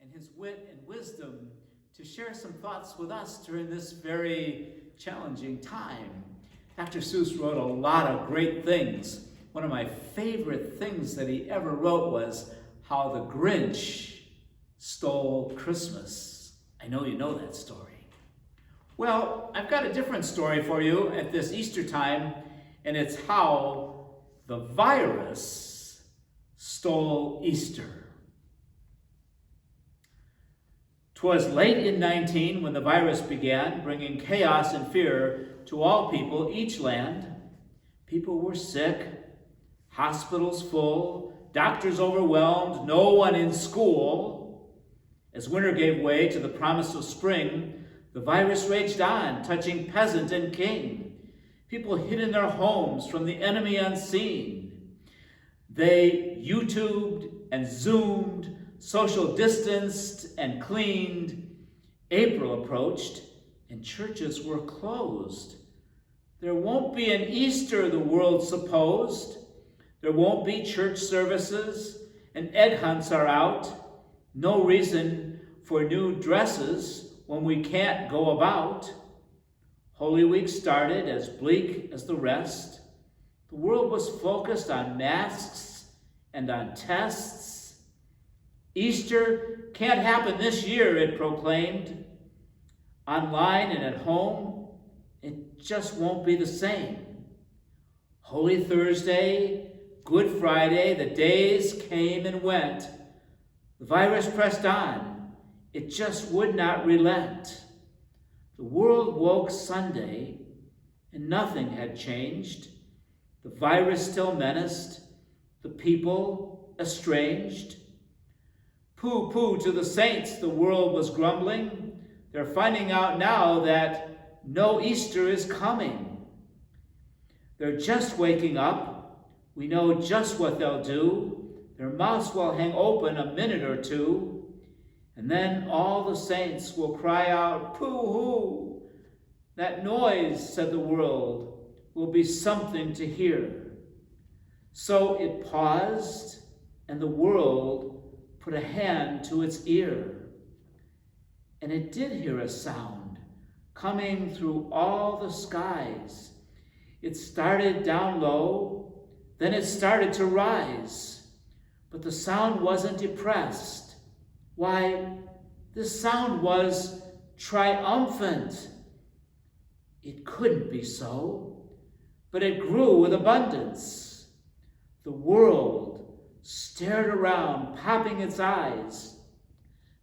and his wit and wisdom to share some thoughts with us during this very challenging time. Dr. Seuss wrote a lot of great things. One of my favorite things that he ever wrote was How the Grinch Stole Christmas. I know you know that story. Well, I've got a different story for you at this Easter time, and it's how the virus stole Easter. 'Twas late in 19 when the virus began, bringing chaos and fear to all people, each land. People were sick, hospitals full, doctors overwhelmed, no one in school. As winter gave way to the promise of spring, the virus raged on, touching peasant and king. People hid in their homes from the enemy unseen. They YouTubed and Zoomed, social distanced and cleaned. April approached and churches were closed. There won't be an Easter, the world supposed. There won't be church services, and egg hunts are out. No reason for new dresses when we can't go about. Holy Week started as bleak as the rest. The world was focused on masks and on tests. Easter can't happen this year, it proclaimed. Online and at home, it just won't be the same. Holy Thursday, Good Friday, the days came and went. The virus pressed on. It just would not relent. The world woke Sunday, and nothing had changed. The virus still menaced, the people estranged. Pooh-pooh to the saints, the world was grumbling. They're finding out now that no Easter is coming. They're just waking up. We know just what they'll do. Their mouths will hang open a minute or two, and then all the saints will cry out, "Pooh-hoo!" That noise, said the world, will be something to hear. So it paused, and the world put a hand to its ear. And it did hear a sound coming through all the skies. It started down low, then it started to rise. But the sound wasn't depressed. Why, this sound was triumphant. It couldn't be so, but it grew with abundance. The world stared around, popping its eyes.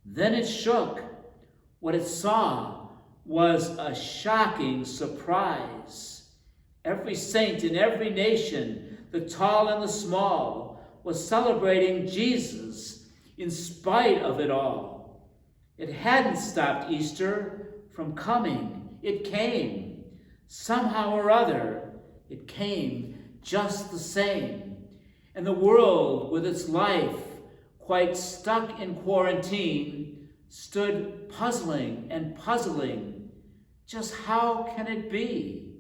Then it shook. What it saw was a shocking surprise. Every saint in every nation, the tall and the small, was celebrating Jesus in spite of it all. It hadn't stopped Easter from coming. It came. Somehow or other, it came just the same. And the world, with its life quite stuck in quarantine, stood puzzling and puzzling. Just how can it be?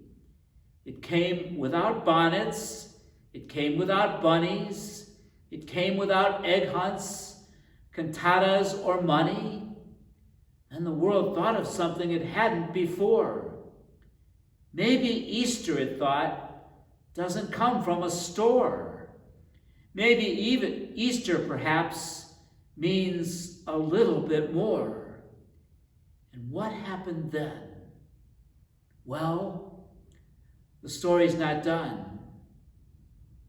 It came without bonnets. It came without bunnies. It came without egg hunts, cantatas, or money. And the world thought of something it hadn't before. Maybe Easter, it thought, doesn't come from a store. Maybe even Easter, perhaps, means a little bit more. And what happened then? Well, the story's not done.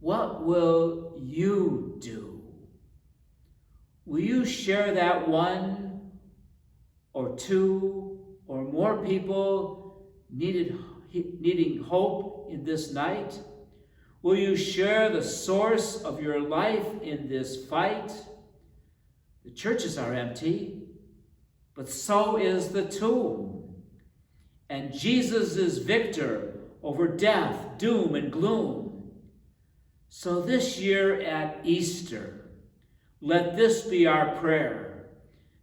What will you do? Will you share that one or two or more people needing hope in this night? Will you share the source of your life in this fight? The churches are empty, but so is the tomb. And Jesus is victor over death, doom, and gloom. So this year at Easter, let this be our prayer.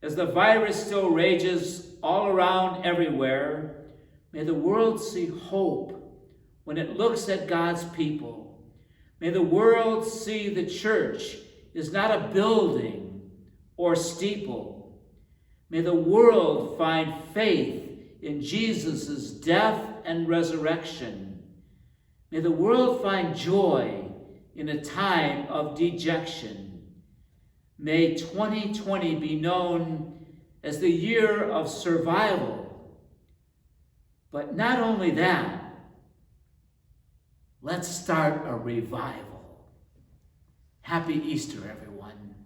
As the virus still rages all around everywhere, may the world see hope when it looks at God's people. May the world see the church is not a building or steeple, May the world find faith in Jesus' death and resurrection. May the world find joy in a time of dejection. May 2020 be known as the year of survival. But not only that, let's start a revival. Happy Easter, everyone.